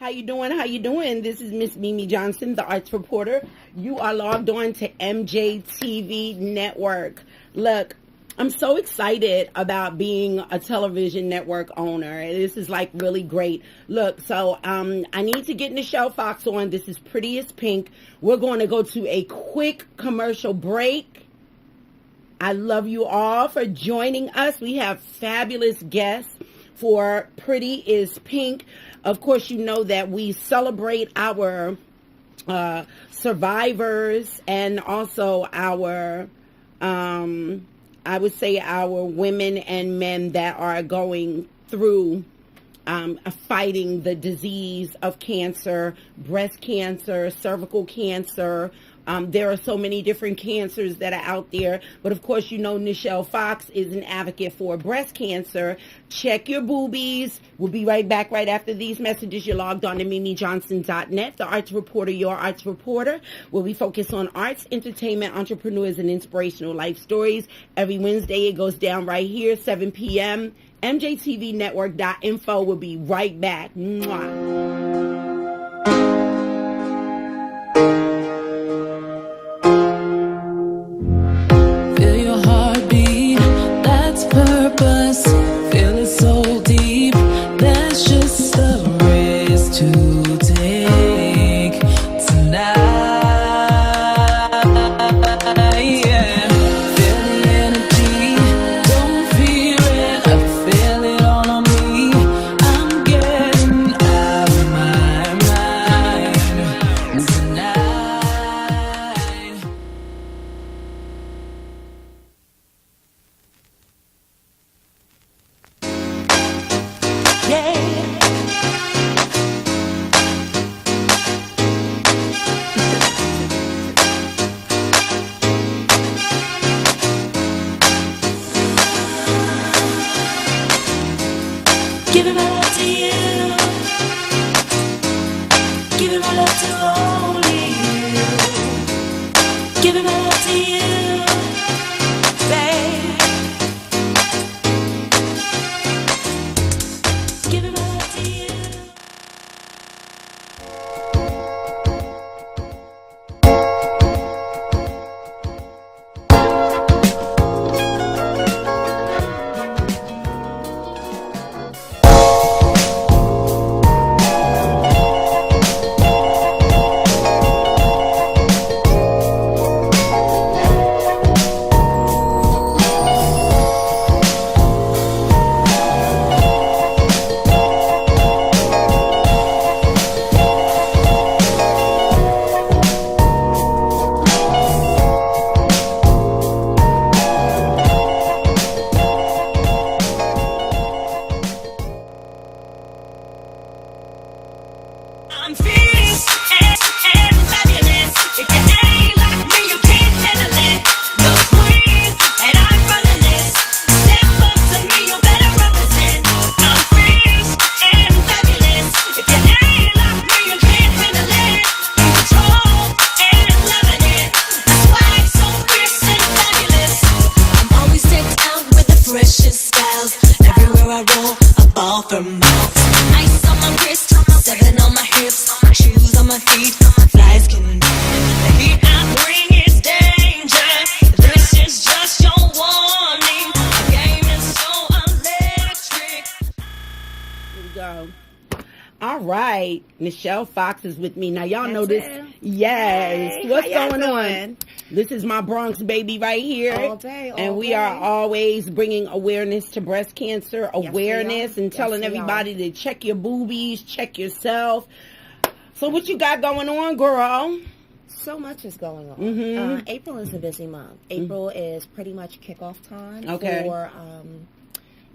How you doing? How you doing? This is Miss Mimi Johnson, the arts reporter. You are logged on to MJTV Network. Look, I'm so excited about being a television network owner. This is like really great. Look, so I need to get Nichelle Fox on. This is Pretty as Pink. We're going to go to a quick commercial break. I love you all for joining us. We have fabulous guests for Pretty is Pink. Of course, you know that we celebrate our survivors and also our, I would say, our women and men that are going through fighting the disease of cancer, breast cancer, cervical cancer. There are so many different cancers that are out there. But of course, you know, Nichelle Fox is an advocate for breast cancer. Check your boobies. We'll be right back right after these messages. You're logged on to MimiJohnson.net, the arts reporter, your arts reporter, where we focus on arts, entertainment, entrepreneurs, and inspirational life stories. Every Wednesday, it goes down right here, 7 p.m. MJTVnetwork.info. We'll be right back. Mwah. Purpose, feel it so deep. There's just a risk to take tonight. Yeah, feel the energy, don't fear it. I feel it all on me. I'm getting out of my mind tonight. Giving my love to you, giving my love to only you, giving my love to you, babe, giving my love to you. I'm fierce and fabulous. If you ain't like me, you can't handle it. No queen, and I'm running this. Step up to me, you better represent. I'm fierce and fabulous. If you ain't like me, you can't handle it. In control and loving it. That's why I'm so fierce and fabulous. I'm always decked out with the freshest styles. Everywhere I roll, a ball from mouth. Ice on my wrist, 7 on my hips, shoes on my feet, flies can be. The heat I bring is danger. This is just your warning. The game is so electric. Here we go. All right, Nichelle Fox is with me now. Y'all know this. Yes. Hey, what's how y'all going on? doing? This is my Bronx baby right here. All day, all and we day. are always bringing awareness to breast cancer, awareness, we are. and telling Yes, we everybody to check your boobies, check yourself. So what you got going on, girl? So much is going on. Mhm. April is a busy month. April is pretty much kickoff time Okay. for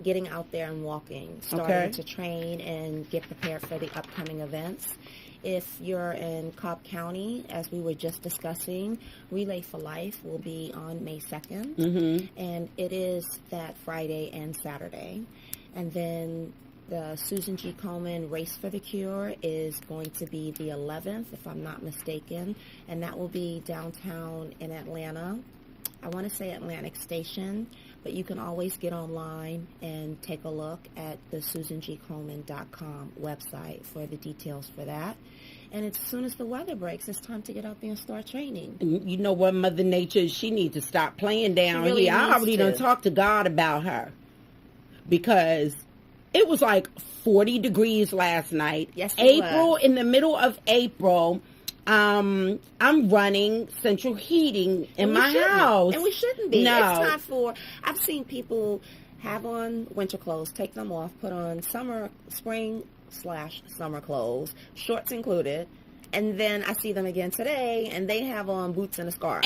getting out there and walking, starting Okay. to train and get prepared for the upcoming events. If you're in Cobb County, as we were just discussing, Relay for Life will be on May 2nd, and it is that Friday and Saturday. And then the Susan G. Komen Race for the Cure is going to be the 11th, if I'm not mistaken, and that will be downtown in Atlanta. I want to say Atlantic Station, but you can always get online and take a look at the SusanGColeman.com website for the details for that. And as soon as the weather breaks, it's time to get out there and start training. And you know what, Mother Nature, she needs to stop playing down really here. I needs already to. done talked to God about her. Because it was like 40 degrees last night. Yes, it April, was. in the middle of April, I'm running central heating in And we my shouldn't. house. And we shouldn't be. No. It's time for, I've seen people have on winter clothes, take them off, put on spring/summer clothes, shorts included, and then I see them again today, and they have on boots and a scarf.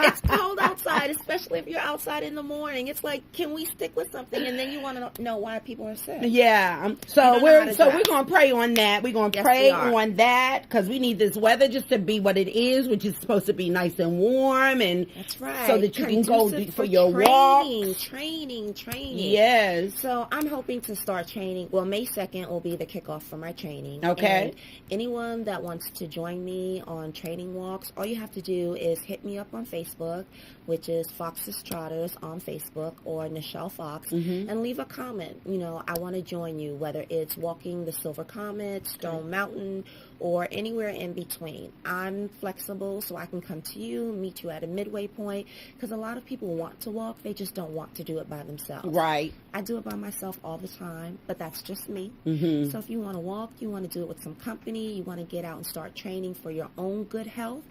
It's cold outside, especially if you're outside in the morning. It's like, can we stick with something? And then you want to know why people are sick. Yeah. You So don't know how we're to so dress. we're gonna pray on that. We're gonna Yes, pray we are. on that because we need this weather just to be what it is, which is supposed to be nice and warm, and That's right. so that you can go Conducive for your walks. Training. Yes. So I'm hoping to start training. Well, May 2nd will be the kickoff for my training. Okay. And anyone that wants to join me on training walks, all you have to do is hit me up on Facebook, which is Fox's Trotters on Facebook, or Nichelle Fox, and leave a comment. You know, I want to join you, whether it's walking the Silver Comet, Stone Mountain, or anywhere in between. I'm flexible, so I can come to you, meet you at a midway point, because a lot of people want to walk, they just don't want to do it by themselves. Right. I do it by myself all the time, but that's just me. So if you want to walk, you want to do it with some company, you want to get out and start training for your own good health,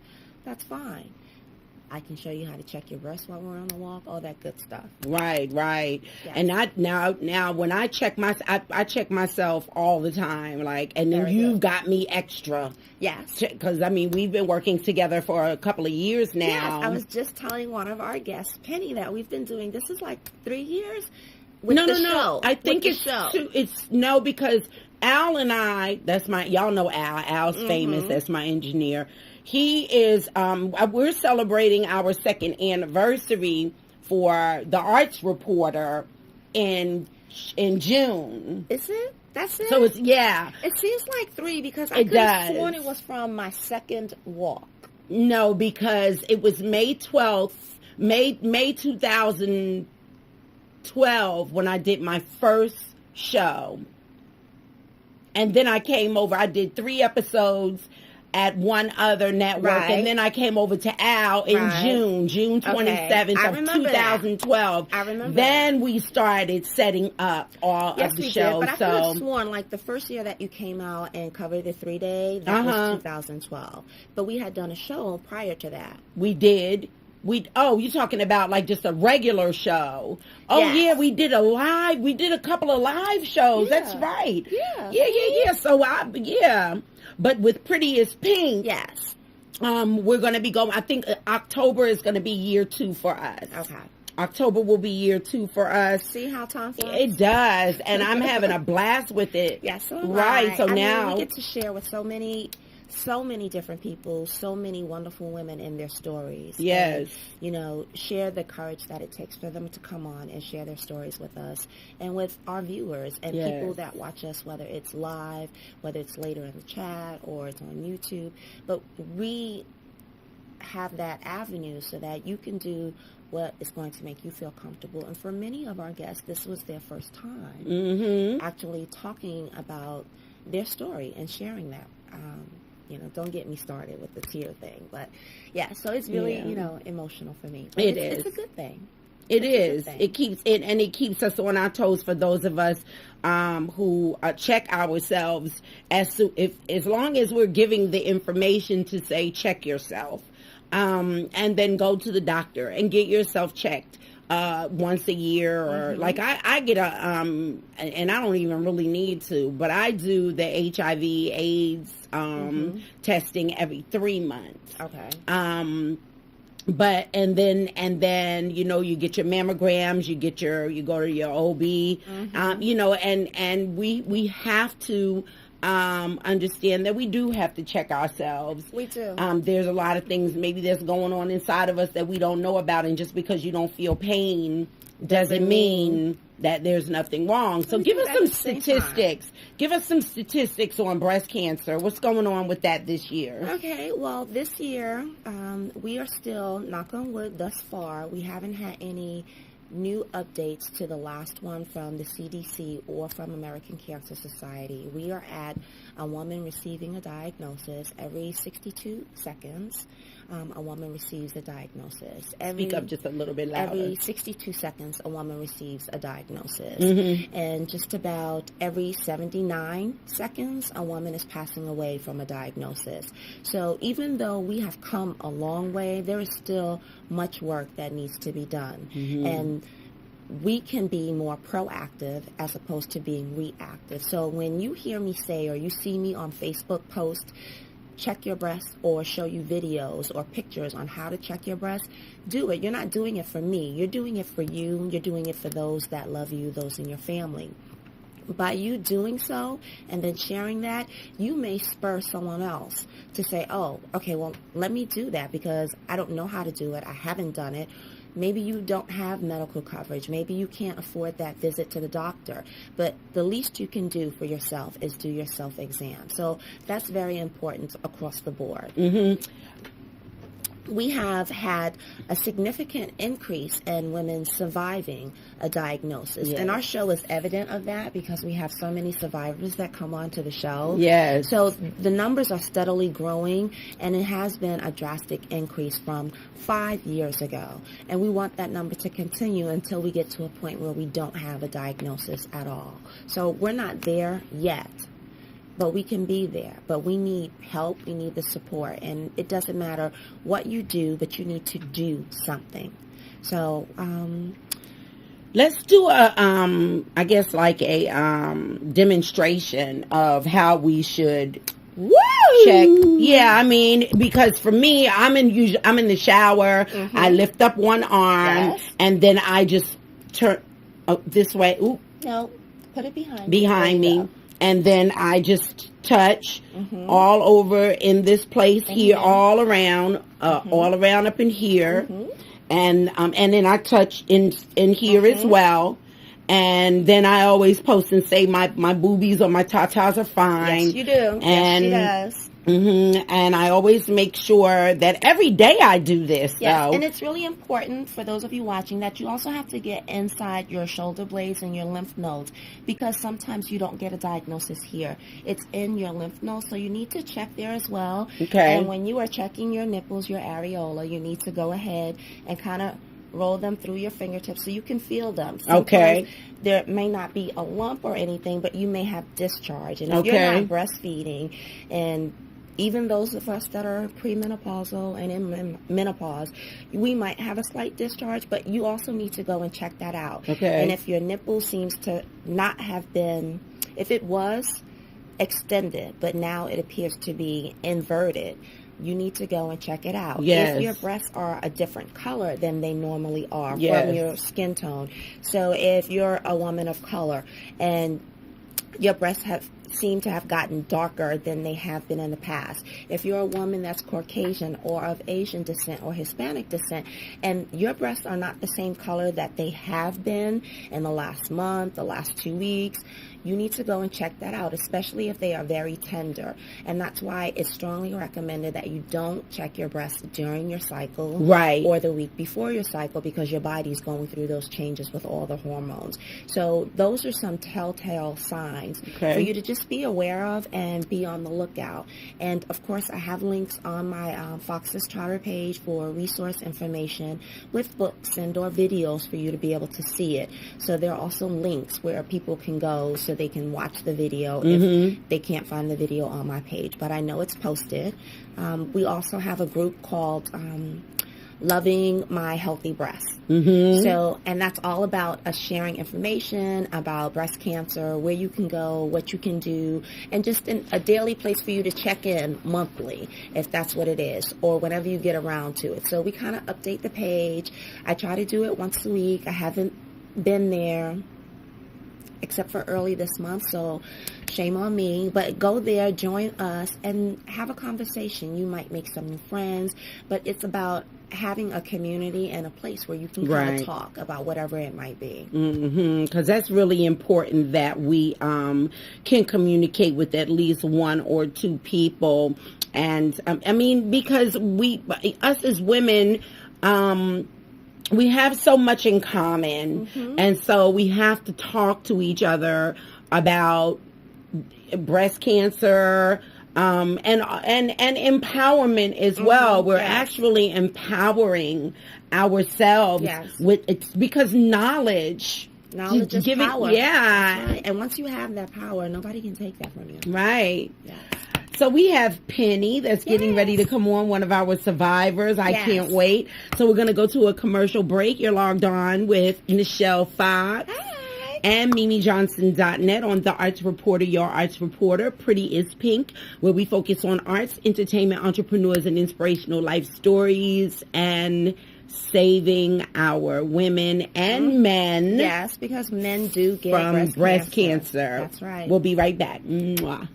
that's fine. I can show you how to check your breasts while we're on the walk, all that good stuff. Right. Yes. And now when I check I check myself all the time, like, and then Very you've good. got me extra. Yes. Because, I mean, we've been working together for a couple of years now. Yes, I was just telling one of our guests, Penny, that we've been doing, this is like 3 years with no. show. I think with it's the show. no, because Al and I, y'all know Al. Al's Mm-hmm. famous. That's my engineer. He is, we're celebrating our 2nd anniversary for the Arts Reporter in June. Is it? That's it? So it's, yeah. It seems like 3 because I It could have does. sworn it was from my second walk. No, because it was May 12th, May 2012 when I did my first show. And then I came over, I did 3 episodes at one other network, Right. and then I came over to Al in Right. June 27th I of remember 2012. I remember Then we started setting up all Yes, of the we shows. did, but I could have So sworn, like, the first year that you came out and covered the 3-day, that was 2012. But we had done a show prior to that. we did. You're talking about like just a regular show. Oh Yes. yeah, we did a couple of live shows. Yeah. That's right. Yeah. So but with Pretty as Pink, Yes. we're going to be going, I think October is going to be year 2 for us. Okay. October will be year 2 for us. See how time flies? It does, and I'm having a blast with it. Yes, so am right. I. So I now mean, we get to share with so many different people, so many wonderful women in their stories. Yes. And, you know, share the courage that it takes for them to come on and share their stories with us and with our viewers and Yes. people that watch us, whether it's live, whether it's later in the chat or it's on YouTube. But we have that avenue so that you can do what is going to make you feel comfortable. And for many of our guests, this was their first time actually talking about their story and sharing that. You know, don't get me started with the tear thing, but yeah, so it's really, Yeah. you know, emotional for me. But It it's is. a good thing. It It's a good is. thing. It keeps us on our toes for those of us who check ourselves as long as we're giving the information to say check yourself, and then go to the doctor and get yourself checked once a year, or like I get and I don't even really need to, but I do the HIV/AIDS testing every 3 months. Okay. But and then you know, you get your mammograms, you go to your OB, you know, and we have to understand that we do have to check ourselves. We do. There's a lot of things maybe that's going on inside of us that we don't know about, and just because you don't feel pain doesn't mean that there's nothing wrong. So give us some statistics. Give us some statistics on breast cancer. What's going on with that this year? Okay, well, this year, we are still, knock on wood, thus far, we haven't had any new updates to the last one from the CDC or from American Cancer Society. We are at a woman receiving a diagnosis every 62 seconds. A woman receives a diagnosis. Speak up just a little bit louder. Every 62 seconds, a woman receives a diagnosis. Mm-hmm. And just about every 79 seconds, a woman is passing away from a diagnosis. So even though we have come a long way, there is still much work that needs to be done. Mm-hmm. And we can be more proactive as opposed to being reactive. So when you hear me say, or you see me on Facebook post, check your breast, or show you videos or pictures on how to check your breast, do it. You're not doing it for me. You're doing it for you. You're doing it for those that love you, those in your family. By you doing so and then sharing that, you may spur someone else to say, oh, okay, well, let me do that because I don't know how to do it. I haven't done it. Maybe you don't have medical coverage. Maybe you can't afford that visit to the doctor. But the least you can do for yourself is do your self-exam. So that's very important across the board. Mm-hmm. We have had a significant increase in women surviving a diagnosis. Yes. And our show is evident of that because we have so many survivors that come on to the show. Yes. So the numbers are steadily growing, and it has been a drastic increase from 5 years ago. And we want that number to continue until we get to a point where we don't have a diagnosis at all. So we're not there yet. But we can be there. But we need help. We need the support. And it doesn't matter what you do, but you need to do something. So, let's do a, I guess like a demonstration of how we should check. Yeah, I mean, because for me, I'm in the shower. Mm-hmm. I lift up one arm, Yes. and then I just turn this way. Oop, no, put it behind me. Go. And then I just touch Mm-hmm. all over in this place here, here. all around up in here, and then I touch in here as well. And then I always post and say my boobies or my tatas are fine. Yes, you do. And, yes, she does. And I always make sure that every day I do this. Yes, So. and it's really important for those of you watching that you also have to get inside your shoulder blades and your lymph nodes, because sometimes you don't get a diagnosis here. It's in your lymph nodes, so you need to check there as well. Okay. And when you are checking your nipples, your areola, you need to go ahead and kind of roll them through your fingertips so you can feel them. Sometimes Okay. there may not be a lump or anything, but you may have discharge. And if Okay. you're not breastfeeding, and even those of us that are premenopausal and in menopause, we might have a slight discharge, but you also need to go and check that out. Okay. And if your nipple seems to not have been, if it was extended, but now it appears to be inverted, you need to go and check it out. Yes. If your breasts are a different color than they normally are Yes. from your skin tone. So if you're a woman of color and your breasts seem to have gotten darker than they have been in the past. If you're a woman that's Caucasian or of Asian descent or Hispanic descent, and your breasts are not the same color that they have been in the last month, the last 2 weeks, you need to go and check that out, especially if they are very tender. And that's why it's strongly recommended that you don't check your breasts during your cycle, Right. or the week before your cycle, because your body's going through those changes with all the hormones. So those are some telltale signs Okay. for you to just be aware of and be on the lookout. And of course, I have links on my Fox's Charter page for resource information with books and or videos for you to be able to see it. So there are also links where people can go so they can watch the video if they can't find the video on my page. But I know it's posted. We also have a group called Loving My Healthy Breasts. So, and that's all about us sharing information about breast cancer, where you can go, what you can do, and just a daily place for you to check in monthly, if that's what it is, or whenever you get around to it. So we kind of update the page. I try to do it once a week. I haven't been there except for early this month, so shame on me. But go there, join us, and have a conversation. You might make some new friends, but it's about having a community and a place where you can kind of talk about whatever it might be. Because that's really important that we can communicate with at least one or two people. And I mean, because us as women, we have so much in common, and so we have to talk to each other about breast cancer, and empowerment as well. We're actually empowering ourselves with it's because knowledge is power. Yeah. That's right. And once you have that power, nobody can take that from you. Right. Yeah. So we have Penny that's getting ready to come on, one of our survivors. I can't wait. So we're going to go to a commercial break. You're logged on with Nichelle Fox. Hi. And MimiJohnson.net on The Arts Reporter, Your Arts Reporter, Pretty is Pink, where we focus on arts, entertainment, entrepreneurs, and inspirational life stories, and saving our women and men. Yes, because men do get from breast cancer. That's right. We'll be right back. Mwah.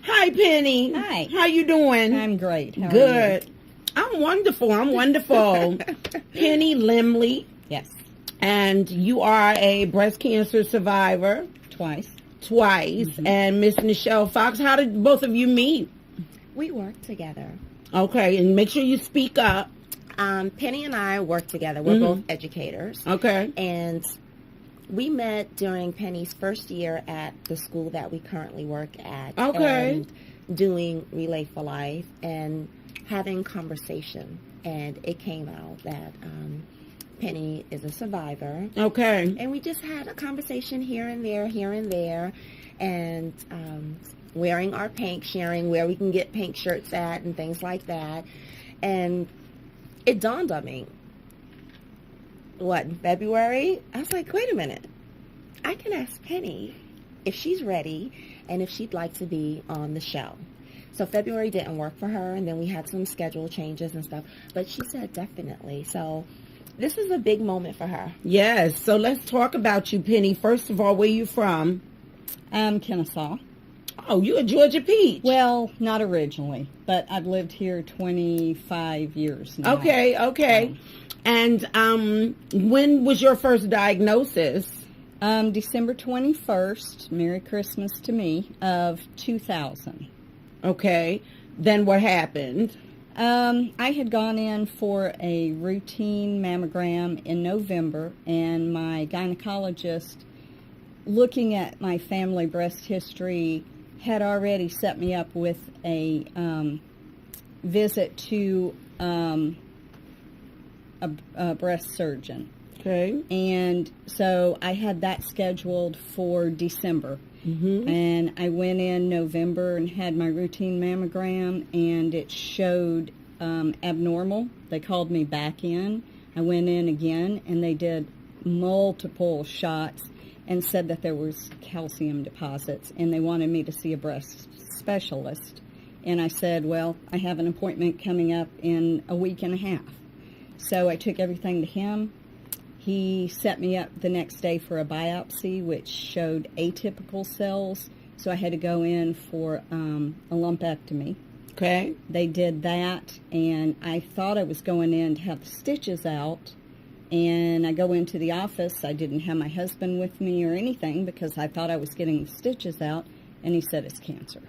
Hi, Penny. Hi. How you doing? I'm great. How are Good. I'm wonderful. I'm wonderful. Penny Limley, Yes, and you are a breast cancer survivor twice. and Miss Nichelle Fox. How did both of you meet? We work together. Okay, and make sure you speak up. Penny and I work together. We're both educators. Okay. And we met during Penny's first year at the school that we currently work at. Okay. And doing Relay for Life and having conversation. And it came out that Penny is a survivor. Okay. And we just had a conversation here and there. And wearing our pink, sharing where we can get pink shirts at and things like that. And it dawned on me. What, in February? I was like, wait a minute. I can ask Penny if she's ready and if she'd like to be on the show. So February didn't work for her, and then we had some schedule changes and stuff. But she said definitely. So this is a big moment for her. Yes. So let's talk about you, Penny. First of all, where you from? Kennesaw. Oh, you a Georgia peach. Well, not originally, but I've lived here 25 years now. Okay. And when was your first diagnosis? December 21st, Merry Christmas to me, of 2000. Okay. Then what happened? I had gone in for a routine mammogram in November, and my gynecologist, looking at my family breast history, had already set me up with a visit to a breast surgeon. Okay. And so I had that scheduled for December. Mm-hmm. And I went in November and had my routine mammogram, and it showed abnormal. They called me back in. I went in again, and they did multiple shots and said that there was calcium deposits, and they wanted me to see a breast specialist. And I said, well, I have an appointment coming up in a week and a half. So I took everything to him. He set me up the next day for a biopsy, which showed atypical cells. So I had to go in for a lumpectomy. Okay. They did that, and I thought I was going in to have the stitches out. And I go into the office. I didn't have my husband with me or anything because I thought I was getting the stitches out. And he said it's cancer.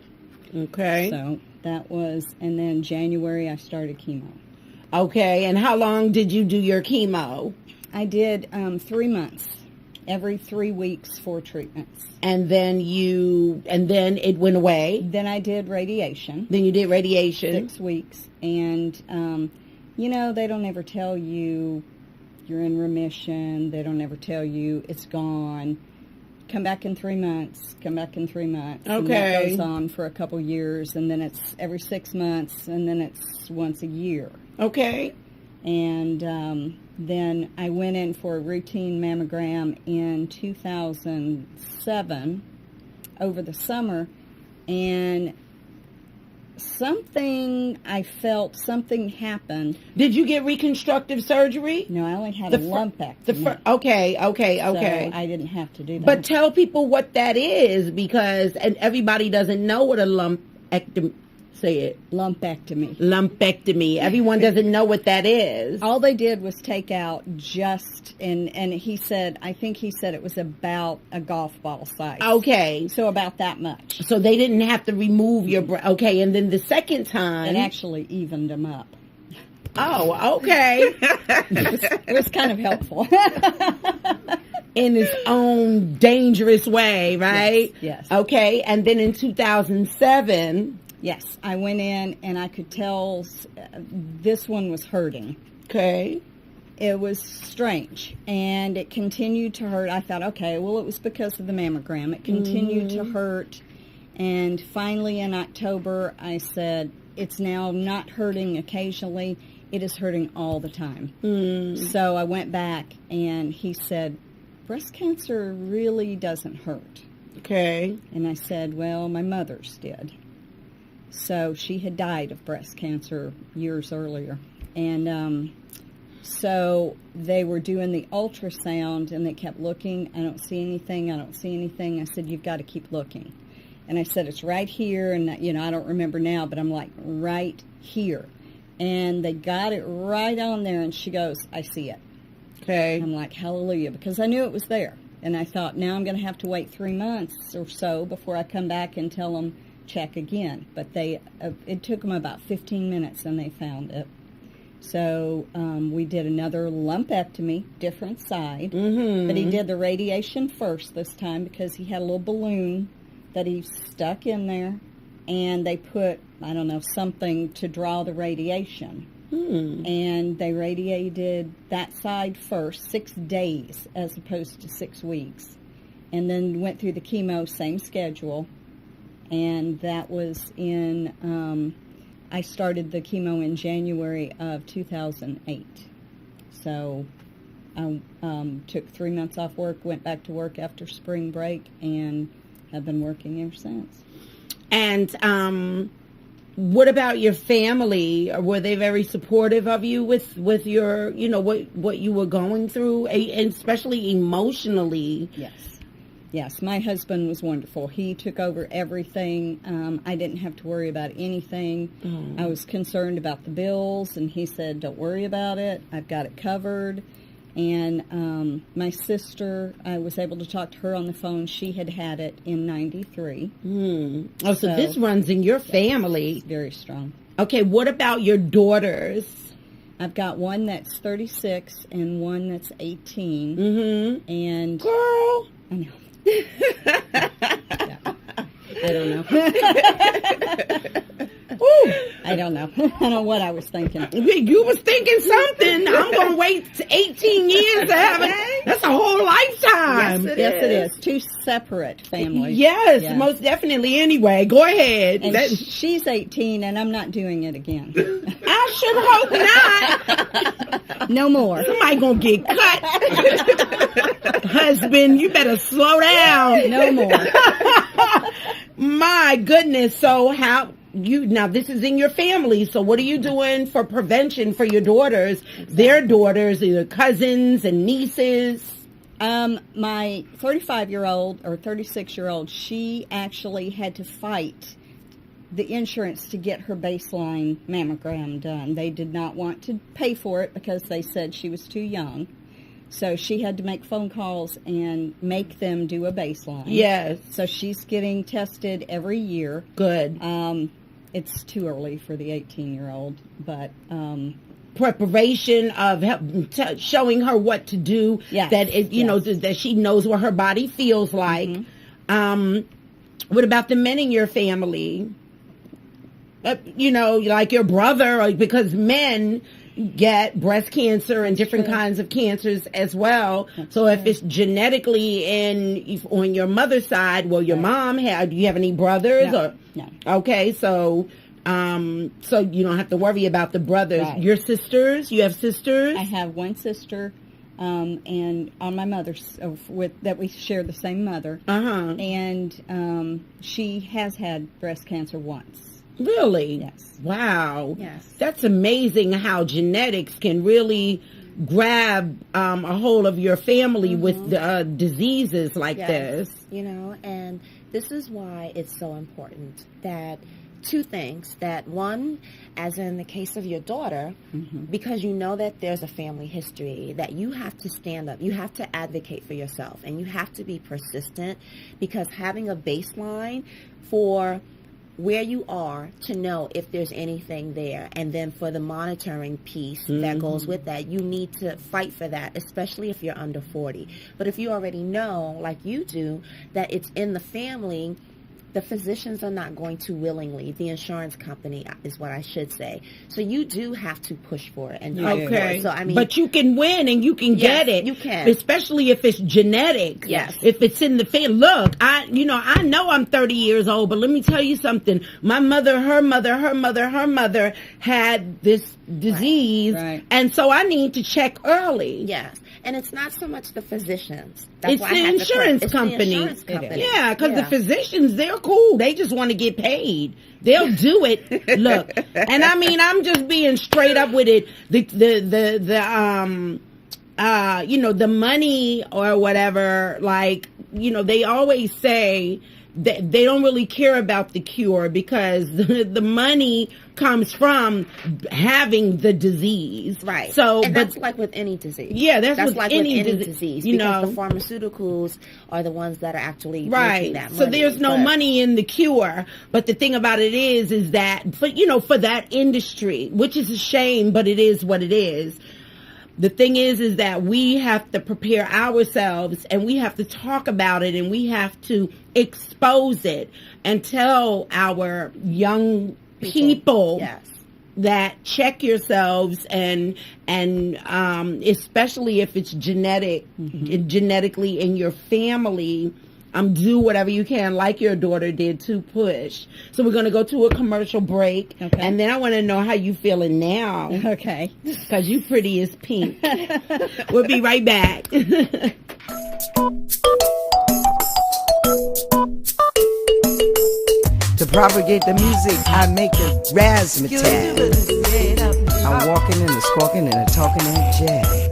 Okay. So that was, and then January I started chemo. Okay. And how long did you do your chemo? I did 3 months, every 3 weeks, 4 treatments. And then it went away. Then I did radiation. Then you did radiation. 6 weeks. And, they don't ever tell you you're in remission. They don't ever tell you it's gone. Come back in 3 months. Come back in 3 months. Okay. And that goes on for a couple years. And then it's every 6 months. And then it's once a year. Okay. And then I went in for a routine mammogram in 2007 over the summer, and something happened. Did you get reconstructive surgery? No, I only had a lumpectomy. Okay. So I didn't have to do that. But tell people what that is, and everybody doesn't know what a lumpectomy. Say it. Lumpectomy. Everyone doesn't know what that is. All they did was take out and I think he said it was about a golf ball size. Okay. So about that much. So they didn't have to remove your okay, and then the second time it actually evened them up. Oh, okay. It was kind of helpful. In its own dangerous way, right? Yes. Okay, and then in 2007... Yes, I went in and I could tell this one was hurting. Okay. It was strange, and it continued to hurt. I thought, okay, well, it was because of the mammogram. It continued to hurt, and finally in October, I said, it's now not hurting occasionally. It is hurting all the time. So I went back, and he said, breast cancer really doesn't hurt. Okay. And I said, well, my mother's did. So she had died of breast cancer years earlier. And so they were doing the ultrasound, and they kept looking. I don't see anything. I said, you've got to keep looking. And I said, it's right here. And, I don't remember now, but I'm like, right here. And they got it right on there. And she goes, I see it. Okay. I'm like, hallelujah, because I knew it was there. And I thought, now I'm going to have to wait 3 months or so before I come back and tell them, check again. But it took them about 15 minutes and they found it. So we did another lumpectomy, different side. But he did the radiation first this time because he had a little balloon that he stuck in there, and they put, I don't know, something to draw the radiation. And they radiated that side first, 6 days as opposed to 6 weeks. And then went through the chemo, same schedule. And that was I started the chemo in January of 2008. So I took 3 months off work, went back to work after spring break, and have been working ever since. And what about your family? Were they very supportive of you with your, what you were going through, and especially emotionally? Yes, my husband was wonderful. He took over everything. I didn't have to worry about anything. I was concerned about the bills, and he said, don't worry about it. I've got it covered. And my sister, I was able to talk to her on the phone. She had it in 93. Oh, so this runs in your family. Yes, very strong. Okay, what about your daughters? I've got one that's 36 and one that's 18. Mm-hmm. And Girl. I know. Yeah. I don't know. Ooh. I don't know. I don't know what I was thinking. You was thinking something. I'm going to wait 18 years to have it. That's a whole lifetime. Yes, it is. Two separate families. Yes, Yeah. most definitely. Anyway, go ahead. And she's 18, and I'm not doing it again. I should hope not. No more. Somebody going to get cut. Husband, you better slow down. No more. My goodness. So now this is in your family. So what are you doing for prevention for your daughters, their daughters, either cousins and nieces? My 35-year-old or 36-year-old, she actually had to fight the insurance to get her baseline mammogram done. They did not want to pay for it because they said she was too young. So she had to make phone calls and make them do a baseline. Yes. So she's getting tested every year. Good. It's too early for the 18-year-old, but preparation of showing her what to do. Yes. That that she knows what her body feels like. Mm-hmm. What about the men in your family? Like your brother, because men get breast cancer and different kinds of cancers as well. So if it's genetically on your mother's side, well, your mom had. Do you have any brothers? No. No. Okay, so you don't have to worry about the brothers. Right. Your sisters? You have sisters? I have one sister, and on my mother's that we share the same mother. And she has had breast cancer once. Really? Yes. Wow. Yes. That's amazing how genetics can really grab a hold of your family with diseases like this. And this is why it's so important that two things. That one, as in the case of your daughter, because you know that there's a family history, that you have to stand up. You have to advocate for yourself, and you have to be persistent, because having a baseline for where you are to know if there's anything there, and then for the monitoring piece that goes with that, you need to fight for that, especially if you're under 40. But if you already know, like you do, that it's in the family, the physicians are not going to willingly. The insurance company is what I should say. So you do have to push for it and fight for it. So but you can win and you can get it. You can, especially if it's genetics. Yes, if it's in the family. Look, I know I'm 30 years old, but let me tell you something. My mother, her mother had this disease, and so I need to check early. Yes. And it's not so much the physicians. It's the insurance company. Yeah, because the physicians, they're cool. They just want to get paid. They'll do it. Look, and I'm just being straight up with it. The money or whatever, they always say that they don't really care about the cure, because the money comes from having the disease. Right. So, and that's like with any disease. Yeah, that's like with any disease. Because the pharmaceuticals are the ones that are actually making that money. So there's no money in the cure. But the thing about it is that for that industry, which is a shame, but it is what it is. The thing is that we have to prepare ourselves, and we have to talk about it, and we have to expose it and tell our young people that check yourselves, and especially if it's genetically in your family, do whatever you can, like your daughter did, to push. So we're going to go to a commercial break, and then I want to know how you feeling now. Okay. Because you pretty as pink. We'll be right back. To propagate the music, I make a razzmatazz. I'm walking and a squawking and a talking that jazz.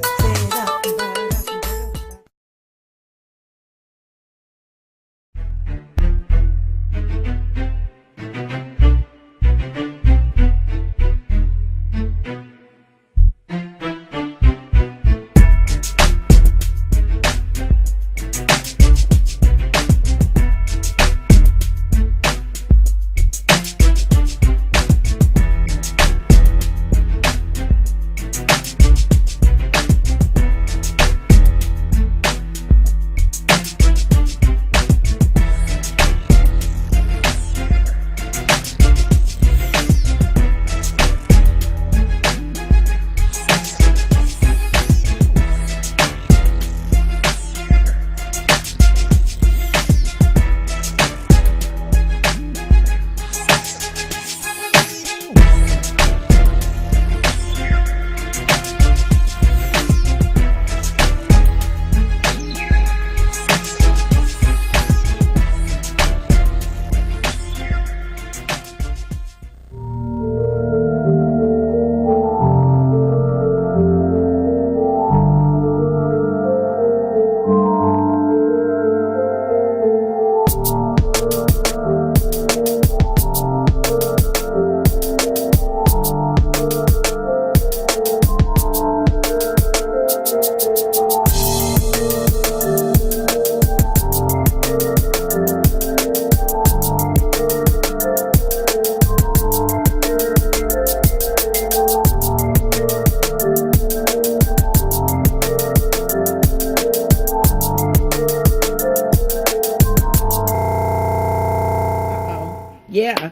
Yeah.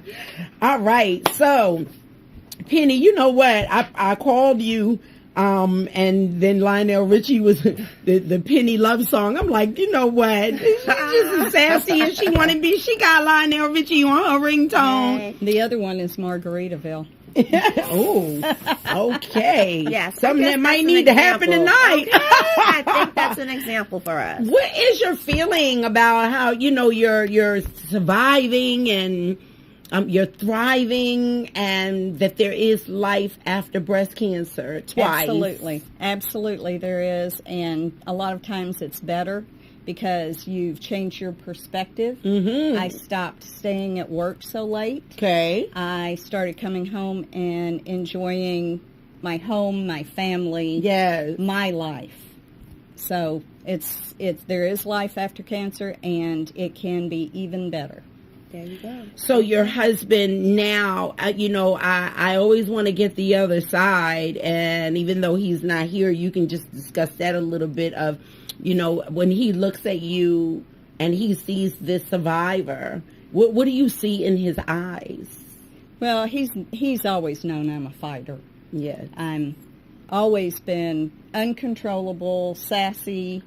All right. So, Penny, you know what? I called you, and then Lionel Richie was the Penny love song. I'm like, you know what? She's just as sassy as she want to be. She got Lionel Richie on her ringtone. The other one is Margaritaville. Oh, okay. Yes, Something I that guess might that's need an to happen example. tonight. Okay, I think that's an example for us. What is your feeling about how, you're surviving and you're thriving, and that there is life after breast cancer twice? Absolutely there is, and a lot of times it's better because you've changed your perspective. I stopped staying at work so late. Okay. I started coming home and enjoying my home, my family, Yes. my life. So there is life after cancer, and it can be even better. There you go. So your husband now, I always want to get the other side, and even though he's not here, you can just discuss that a little bit of, when he looks at you and he sees this survivor, what do you see in his eyes? Well, he's always known I'm a fighter. Yes. I'm always been uncontrollable, sassy,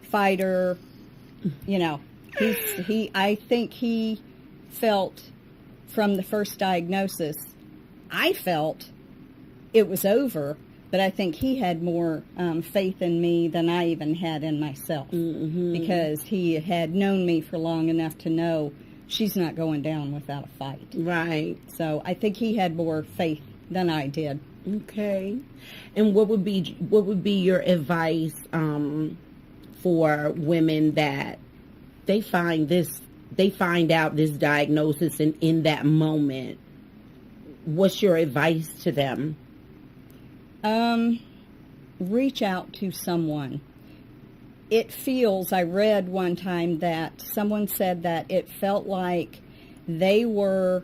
fighter. I think he felt from the first diagnosis, I felt it was over, but I think he had more faith in me than I even had in myself, because he had known me for long enough to know she's not going down without a fight. Right. So I think he had more faith than I did. Okay. And what would be your advice for women that they find out this diagnosis, and in that moment, what's your advice to them? Reach out to someone. I read one time that someone said that it felt like they were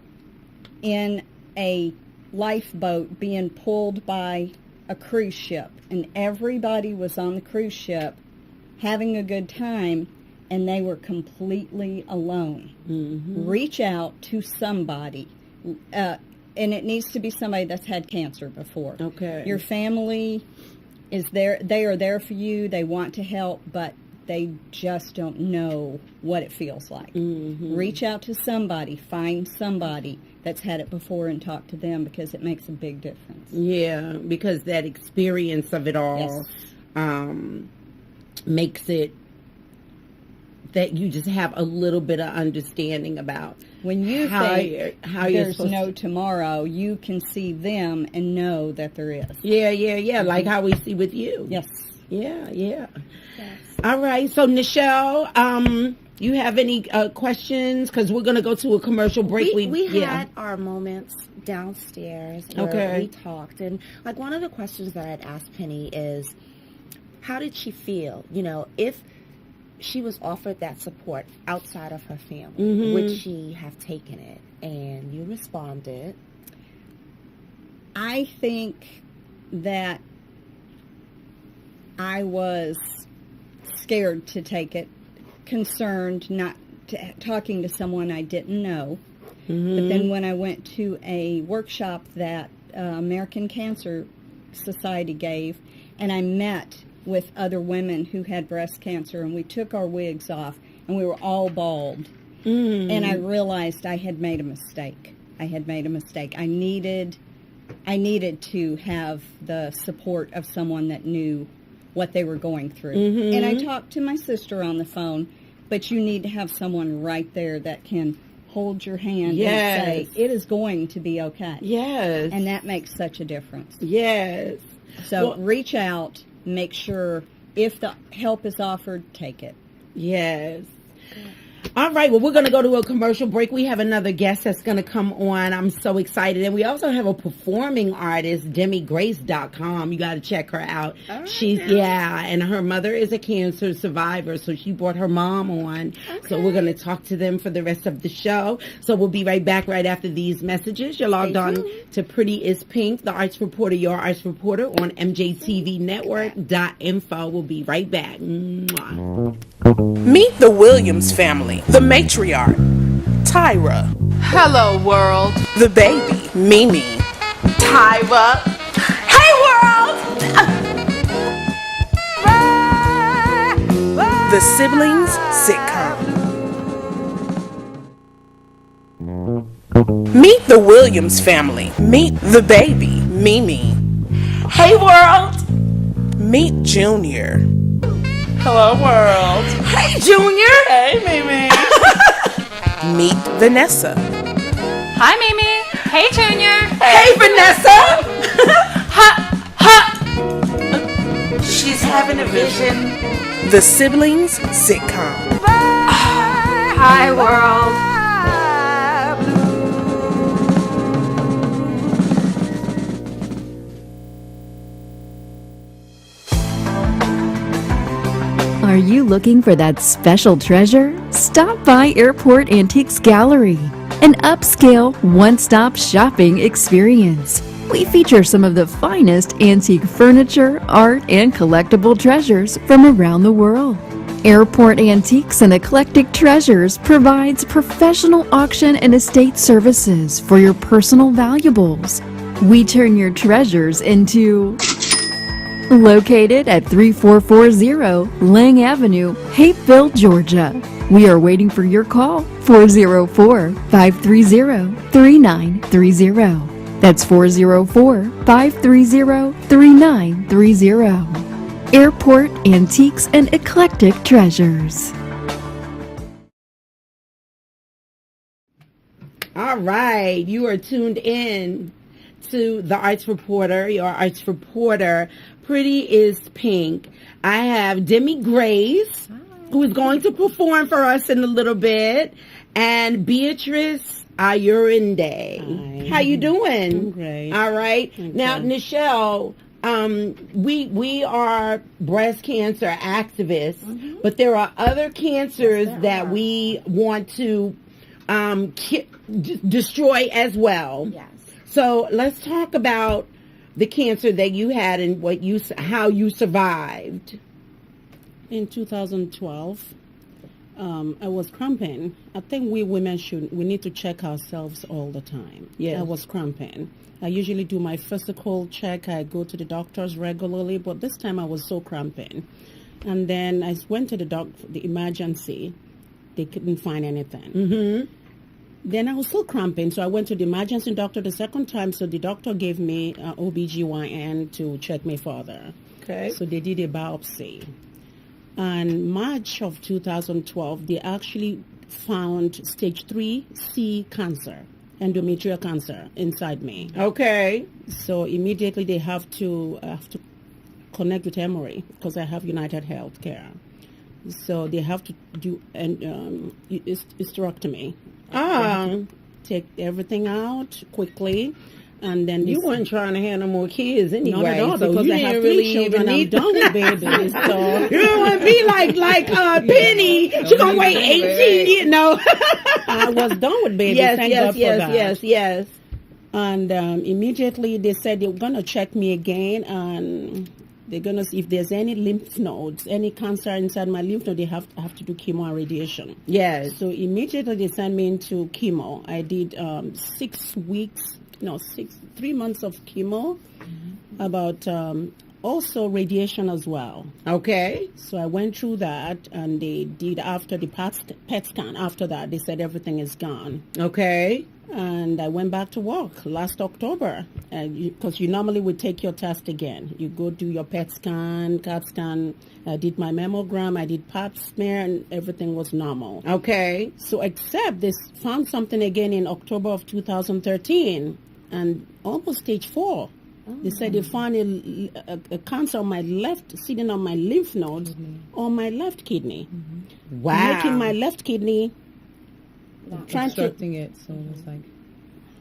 in a lifeboat being pulled by a cruise ship, and everybody was on the cruise ship having a good time, and they were completely alone. Reach out to somebody, and it needs to be somebody that's had cancer before. Okay. Your family is there. They are there for you. They want to help, but they just don't know what it feels like. Reach out to somebody. Find somebody that's had it before and talk to them, because it makes a big difference. Yeah, because that experience of it all makes it that you just have a little bit of understanding about when you how think you're there's supposed no to. tomorrow, you can see them and know that there is. Yeah, like how we see with you. Yes. Yeah. Yes. All right, so Nichelle, you have any questions? Because we're going to go to a commercial break. We had our moments downstairs where we talked, and like one of the questions that I'd asked Penny is, how did she feel? If she was offered that support outside of her family, would she have taken it? And you responded, I think that I was scared to take it, concerned, not talking to someone I didn't know. But then when I went to a workshop that American Cancer Society gave, and I met with other women who had breast cancer, and we took our wigs off, and we were all bald. And I realized I had made a mistake. I needed to have the support of someone that knew what they were going through. And I talked to my sister on the phone, but you need to have someone right there that can hold your hand and say, it is going to be okay. Yes. And that makes such a difference. Yes. So reach out, make sure if the help is offered, take it. Yes. All right, well, we're going to go to a commercial break. We have another guest that's going to come on. I'm so excited. And we also have a performing artist, DemiGrace.com. You got to check her out. And her mother is a cancer survivor, so she brought her mom on. Okay. So we're going to talk to them for the rest of the show. So we'll be right back right after these messages. You're logged on to Pretty is Pink, the Arts Reporter, your Arts Reporter on MJTVNetwork.info. We'll be right back. Mwah. Meet the Williams family, the matriarch, Tyra, Hello, world. The baby, Mimi. Tyra. Hey, world. The Siblings sitcom. Meet the Williams family. Meet the baby, Mimi. Hey, world. Meet Junior. Hello, world. Hey, Junior. Hey, Mimi. Meet Vanessa. Hi, Mimi. Hey, Junior. Hey, Vanessa. She's having a vision. The Siblings sitcom. Hi, world. Are you looking for that special treasure? Stop by Airport Antiques Gallery, an upscale, one-stop shopping experience. We feature some of the finest antique furniture, art, and collectible treasures from around the world. Airport Antiques and Eclectic Treasures provides professional auction and estate services for your personal valuables. We turn your treasures into... Located at 3440 Lang Avenue, Hapeville, Georgia. We are waiting for your call, 404-530-3930. That's 404-530-3930. Airport Antiques and Eclectic Treasures. All right, you are tuned in to the Arts Reporter, your Arts Reporter. Pretty is Pink. I have Demi Grace, who is going to perform for us in a little bit, and Beatrice Ayurinde. How you doing? I'm great. All right. Now, Nichelle, we are breast cancer activists, but there are other cancers that we want to destroy as well. Yes. So let's talk about the cancer that you had and how you survived. In 2012, I was cramping. I think we women we need to check ourselves all the time. Yes. I was cramping. I usually do my physical check. I go to the doctors regularly, but this time I was so cramping. And then I went to the emergency. They couldn't find anything. Mm-hmm. Then I was still cramping, so I went to the emergency doctor the second time, so the doctor gave me OBGYN to check me further. Okay. So they did a biopsy. And March of 2012, they actually found stage 3C cancer, endometrial cancer, inside me. Okay. So immediately they have to connect with Emory because I have United Healthcare. So they have to do hysterectomy. Take everything out quickly, and then You weren't trying to have no more kids anyway. Not at all, so because you I didn't have really 3 children. I'm done with babies. So you don't want to be like Penny. She's gonna wait 18 years. No. I was done with babies. Yes, Thank God for that. yes. And immediately they said they were gonna check me again, and they're gonna see if there's any lymph nodes, any cancer inside my lymph node. They have to do chemo and radiation. Yes. So immediately they sent me into chemo. I did 3 months of chemo, about also radiation as well. Okay. So I went through that, and they did after the PET scan. After that, they said everything is gone. Okay. And I went back to work last October, because you normally would take your test again. You go do your PET scan, CAT scan. I did my mammogram, I did pap smear, and everything was normal. Okay. So except they found something again in October of 2013, and almost stage 4. They said they found a cancer on my left, sitting on my lymph nodes, on my left kidney. Wow. Making my left kidney, obstructing it, so it's like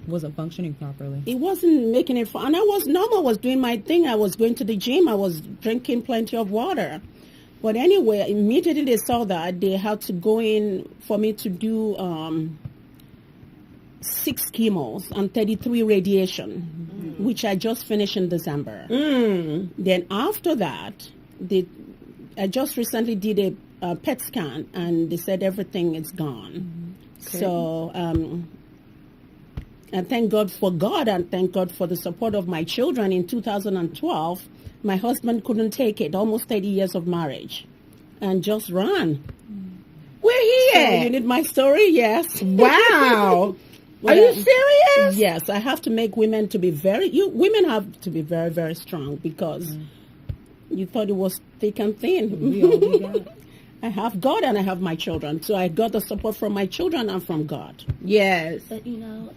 wasn't functioning properly. It wasn't making it fun. And I was normal. I was doing my thing. I was going to the gym. I was drinking plenty of water. But anyway, immediately they saw that, they had to go in for me to do 6 chemos and 33 radiation, which I just finished in December. Then after that, I just recently did a PET scan, and they said everything is gone. Okay. So And thank God for God, and thank God for the support of my children. In 2012, my husband couldn't take it, almost 30 years of marriage, and just ran. Where he So at? you need my story? Yes. Wow. Well, Are you serious? Yes, I have to make women to be women have to be very, very strong, because you thought it was thick and thin. We all we got. I have God and I have my children. So I got the support from my children and from God. Yes. But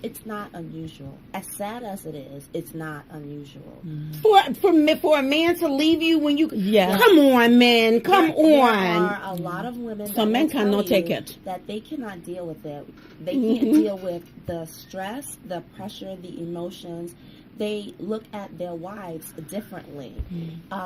it's not unusual. As sad as it is, it's not unusual. For a man to leave you when you Yes. come on, man, come There on. are a lot of women. Some that men will tell cannot you take it. That they cannot deal with it. They can't deal with the stress, the pressure, the emotions. They look at their wives differently.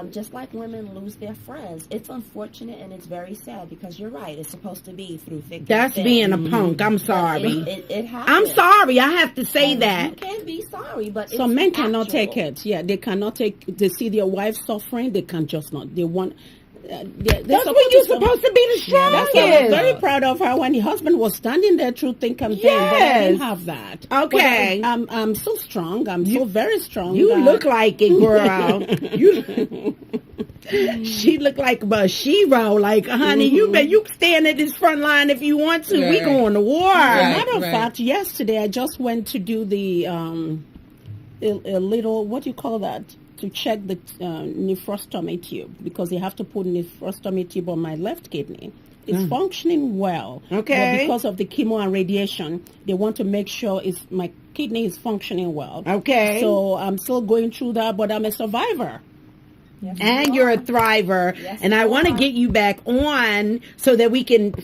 Just like women lose their friends. It's unfortunate and it's very sad, because you're right. It's supposed to be through thick and That's thin. being a punk. I'm But sorry. It happens. I'm sorry. I have to say And that. you can be sorry, but Some it's men cannot actual. take it. Yeah, they cannot take. They see their wife suffering. They can just not. They want. That's when you're supposed to be the strongest. That's why I'm very proud of her when the husband was standing there through thick and thin. But I didn't have that. Okay. But I'm so strong. I'm so very strong. You that- look like it, girl. She look like a shero. Like, honey, you stand at this front line if you want to. We Right. going to war. As a matter of right. fact, yesterday I just went to do the a little, what do you call that? To check the nephrostomy tube, because they have to put nephrostomy tube on my left kidney. It's functioning well. Okay. But because of the chemo and radiation, they want to make sure my kidney is functioning well. Okay. So I'm still going through that, but I'm a survivor. Yes, And you you're a are. thriver. Yes, And I you want to are. get you back on so that we can.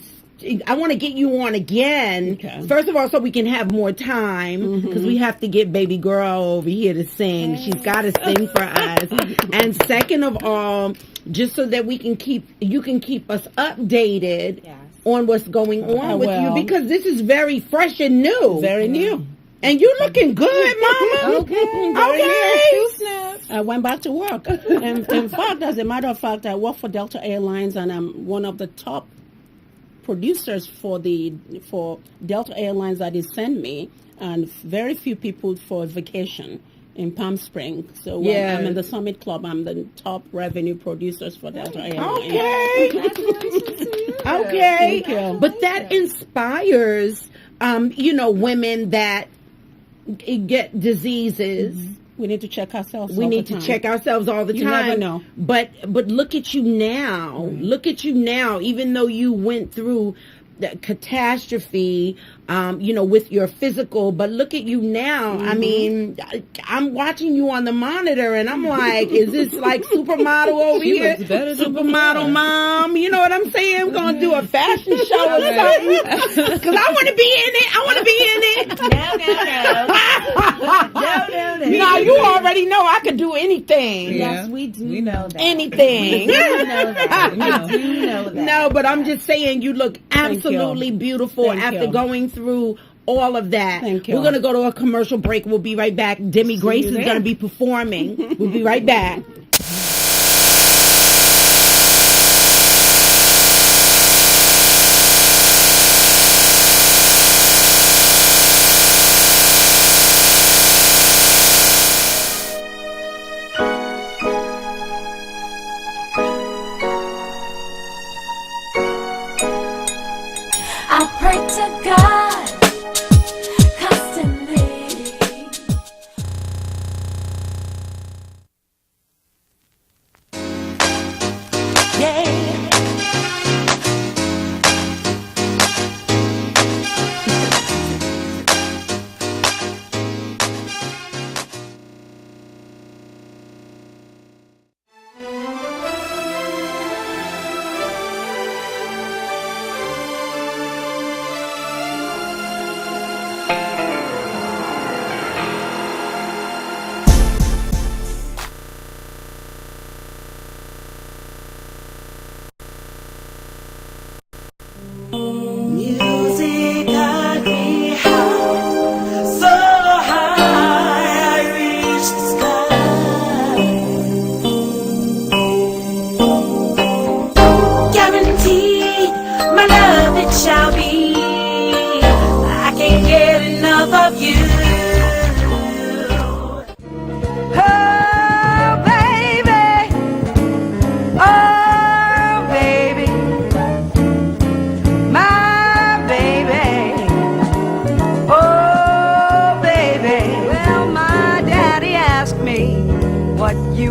I want to get you on again. Okay. First of all, so we can have more time, because we have to get baby girl over here to sing. She's got to sing for us. And second of all, just so that you can keep us updated Yes. on what's going I on with you, will. because this is very fresh and new. Very new. And you looking good, mama. Okay. I went back to work. In fact, as a matter of fact, I work for Delta Airlines, and I'm one of the top producers for Delta Airlines that they send me, and very few people for vacation in Palm Springs. So when Yeah. I'm in the Summit Club, I'm the top revenue producers for Delta Airlines. Okay. Okay. Thank you. But that inspires, women that get diseases. We need to check ourselves. We all need the to time. check ourselves all the You time. never know. But look at you now. Look at you now. Even though you went through the catastrophe, with your physical, but look at you now. I mean, I'm watching you on the monitor, and I'm like, is this like supermodel over She here? looks better than Supermodel before. mom. You know what I'm saying? We're gonna do a fashion show or something. Because I want to be in it. I want to be in it. No. Now you already know I could do anything. Yeah. Yes, we do We know know. that. Anything. We do know that. We do know that. No, but I'm just saying you look absolutely beautiful Thank after you. going through all of that. Thank you. We're going to go to a commercial break. We'll be right back. Demi Grace is there. going to be performing. We'll be right back. I pray to God constantly. Music got me high, so high I reached the sky. Guaranteed, my love it shall be. I can't get enough of you.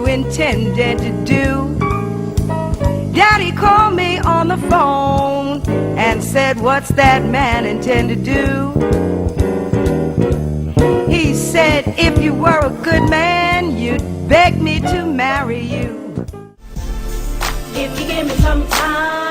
intended to do. Daddy called me on the phone and said, what's that man intend to do? He said, if you were a good man, you'd beg me to marry you. If you give me some time.